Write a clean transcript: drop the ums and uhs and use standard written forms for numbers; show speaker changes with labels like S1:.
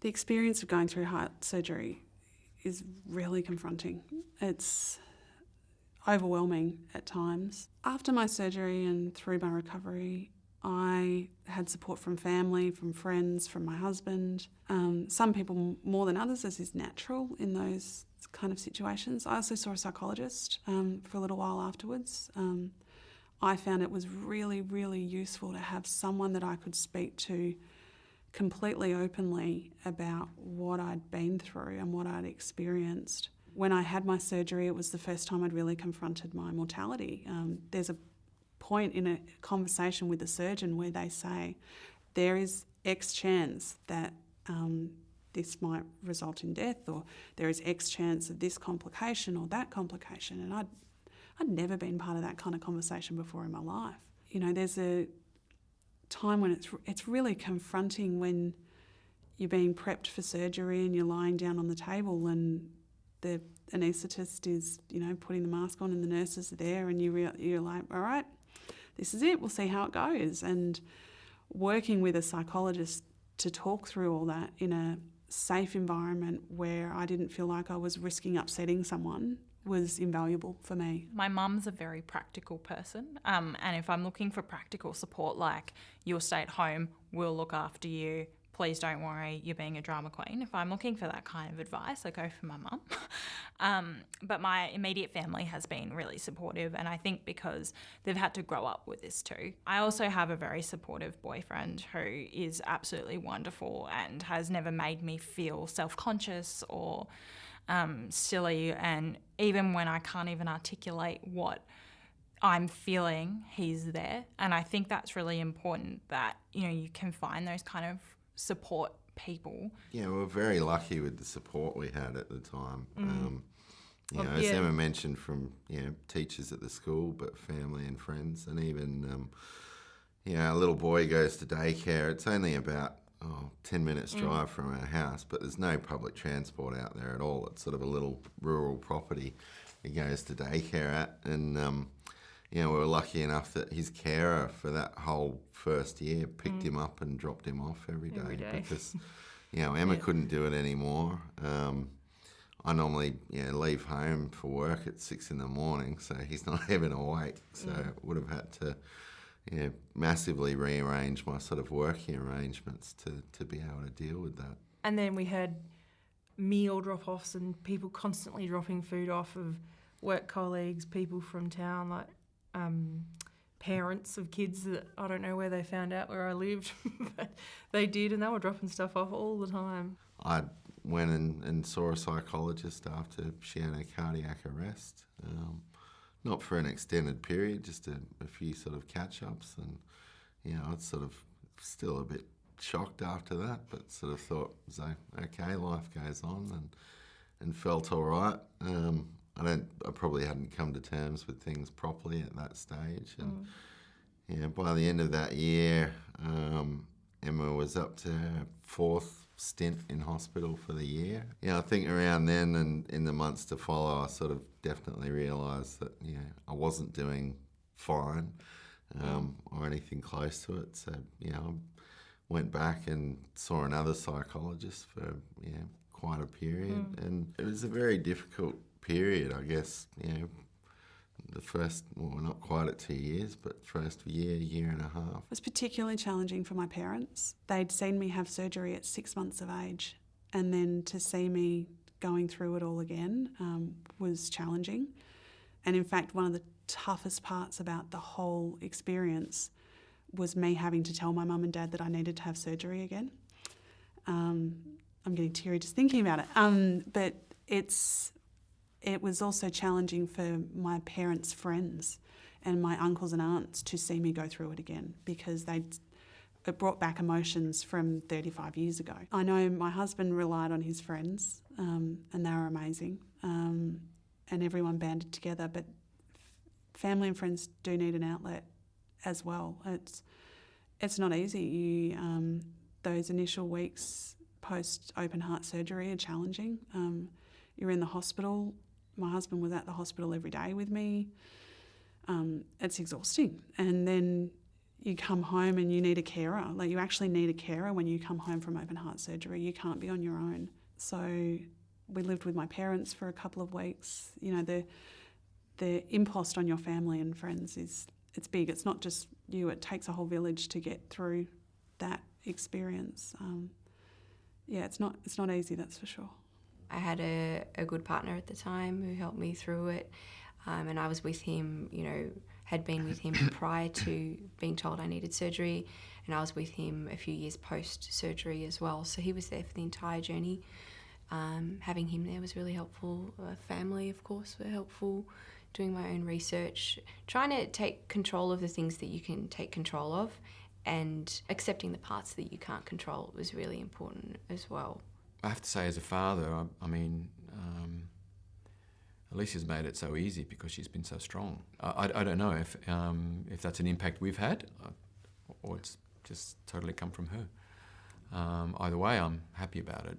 S1: The experience of going through heart surgery is really confronting. It's overwhelming at times. After my surgery and through my recovery, I had support from family, from friends, from my husband. Some people more than others, as is natural in those kind of situations. I also saw a psychologist for a little while afterwards. I found it was really, really useful to have someone that I could speak to completely openly about what I'd been through and what I'd experienced. When I had my surgery, it was the first time I'd really confronted my mortality. There's a point in a conversation with the surgeon where they say, there is X chance that this might result in death, or there is X chance of this complication or that complication. And I'd never been part of that kind of conversation before in my life. You know, there's a time when it's really confronting when you're being prepped for surgery and you're lying down on the table and the anaesthetist is, you know, putting the mask on and the nurses are there and you're like, all right, this is it, we'll see how it goes. And working with a psychologist to talk through all that in a safe environment where I didn't feel like I was risking upsetting someone was invaluable for me.
S2: My mum's a very practical person, and if I'm looking for practical support, like you'll stay at home, we'll look after you, please don't worry, you're being a drama queen. If I'm looking for that kind of advice, I go for my mum. But my immediate family has been really supportive, and I think because they've had to grow up with this too. I also have a very supportive boyfriend who is absolutely wonderful and has never made me feel self-conscious or silly, and even when I can't even articulate what I'm feeling, he's there. And I think that's really important that, you know, you can find those kind of support people.
S3: Yeah, we were very lucky with the support we had at the time. As Emma mentioned, from teachers at the school, but family and friends, and even a little boy goes to daycare. It's only about 10 minutes drive from our house, but there's no public transport out there at all. It's sort of a little rural property he goes to daycare at, and we were lucky enough that his carer for that whole first year picked him up and dropped him off every day. Because Emma couldn't do it anymore. I normally leave home for work at 6 a.m, so he's not even awake, so would have had to massively rearrange my sort of working arrangements to be able to deal with that.
S4: And then we had meal drop-offs and people constantly dropping food off of work colleagues, people from town, like parents of kids that I don't know where they found out where I lived, but they did, and they were dropping stuff off all the time.
S3: I went and saw a psychologist after she had a cardiac arrest. Not for an extended period, just a few sort of catch-ups, and I was sort of still a bit shocked after that, but sort of thought, so okay, life goes on, and felt all right. I probably hadn't come to terms with things properly at that stage, and by the end of that year, Emma was up to her 4th stint in hospital for the year. I think around then and in the months to follow, I sort of definitely realised that I wasn't doing fine or anything close to it. So I went back and saw another psychologist for quite a period, and it was a very difficult period, I guess. The first, well, not quite at 2 years, but first year and a half.
S1: It was particularly challenging for my parents. They'd seen me have surgery at 6 months of age, and then to see me going through it all again was challenging. And in fact, one of the toughest parts about the whole experience was me having to tell my mum and dad that I needed to have surgery again. I'm getting teary just thinking about it. But it was also challenging for my parents' friends and my uncles and aunts to see me go through it again, because it brought back emotions from 35 years ago. I know my husband relied on his friends, and they were amazing, and everyone banded together, but family and friends do need an outlet as well. It's not easy. Those initial weeks post open heart surgery are challenging. You're in the hospital. My husband was at the hospital every day with me. It's exhausting. And then you come home and you need a carer. Like, you actually need a carer when you come home from open heart surgery. You can't be on your own. So we lived with my parents for a couple of weeks. You know, the impost on your family and friends it's big. It's not just you. It takes a whole village to get through that experience. It's not easy, that's for sure.
S5: I had a good partner at the time who helped me through it, and I was with him, had been with him prior to being told I needed surgery, and I was with him a few years post-surgery as well. So he was there for the entire journey. Having him there was really helpful. Family, of course, were helpful. Doing my own research, trying to take control of the things that you can take control of, and accepting the parts that you can't control was really important as well.
S6: I have to say, as a father, I mean, Alicia's made it so easy because she's been so strong. I don't know if that's an impact we've had, or it's just totally come from her. Either way, I'm happy about it.